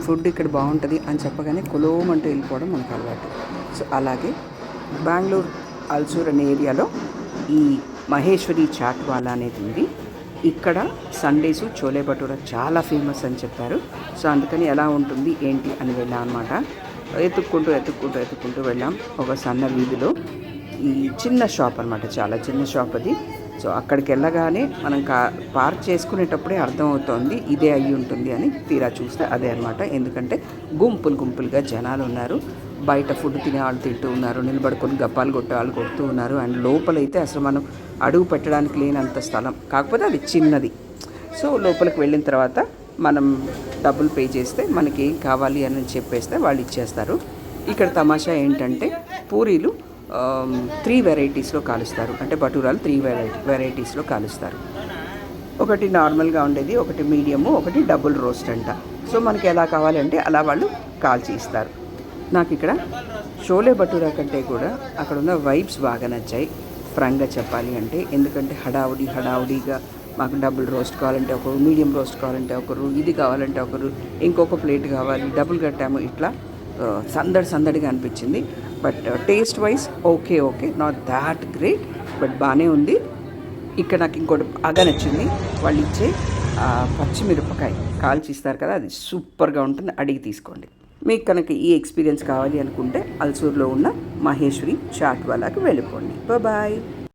Food ఇక్కడ బాగుంటుంది అని చెప్పగానే కులోమంటూ వెళ్ళిపోవడం మనకు అలవాటు. సో అలాగే బెంగళూరు అల్సూర్ అనే ఏరియాలో ఈ మహేశ్వరి చాట్ వాలా అనేది ఉంది. ఇక్కడ సండేసు చోలే భటూరా చాలా ఫేమస్ అని చెప్పారు. సో అందుకని ఎలా ఉంటుంది ఏంటి అని వెళ్ళాం అనమాట. ఎత్తుక్కుంటూ వెళ్ళాం ఒక సన్న వీధిలో. ఈ చిన్న షాప్ అనమాట, చాలా చిన్న షాప్ అది. సో అక్కడికి వెళ్ళగానే మనం పార్క్ చేసుకునేటప్పుడే అర్థమవుతోంది ఇదే అయ్యి ఉంటుంది అని. తీరా చూస్తే అదే అనమాట. ఎందుకంటే గుంపులుగా జనాలు ఉన్నారు. బయట ఫుడ్ తినే వాళ్ళు తింటూ ఉన్నారు, నిలబడుకొని గప్పాలు కొట్టే వాళ్ళు కొడుతూ ఉన్నారు. అండ్ లోపలైతే అసలు మనం అడుగు పెట్టడానికి లేనంత స్థలం, కాకపోతే అది చిన్నది. సో లోపలికి వెళ్ళిన తర్వాత మనం డబ్బులు పే చేస్తే మనకి ఏం కావాలి అని చెప్పేస్తే వాళ్ళు ఇచ్చేస్తారు. ఇక్కడ తమాషా ఏంటంటే పూరీలు 3 వెరైటీస్లో కాలుస్తారు. అంటే భటూరాలు 3 వెరైటీస్లో కాలుస్తారు. ఒకటి నార్మల్గా ఉండేది, ఒకటి మీడియము, ఒకటి డబుల్ రోస్ట్ అంట. సో మనకి ఎలా కావాలంటే అలా వాళ్ళు కాల్చి ఇస్తారు. నాకు ఇక్కడ షోలే భటూరా కంటే కూడా అక్కడ ఉన్న వైబ్స్ బాగా నచ్చాయి ఫ్రాంక్గా చెప్పాలి అంటే. ఎందుకంటే హడావుడిగా మాకు డబుల్ రోస్ట్ కావాలంటే ఒకరు, మీడియం రోస్ట్ కావాలంటే ఒకరు, ఇది కావాలంటే ఒకరు, ఇంకొక ప్లేట్ కావాలి, డబుల్ కట్టాము, ఇట్లా సందడిగా అనిపించింది. But taste wise okay, not that great, but బాగానే ఉంది. ఇక్కడ నాకు ఇంకోటి బాగా నచ్చింది, వాళ్ళు ఇచ్చే పచ్చిమిరపకాయ కాల్చి ఇస్తారు కదా, అది సూపర్గా ఉంటుంది. అడిగి తీసుకోండి. మీకు కనుక ఈ ఎక్స్పీరియన్స్ కావాలి అనుకుంటే అల్సూర్లో ఉన్న మహేశ్వరి చాట్ వాలాకి వెళ్ళిపోండి. బాయ్.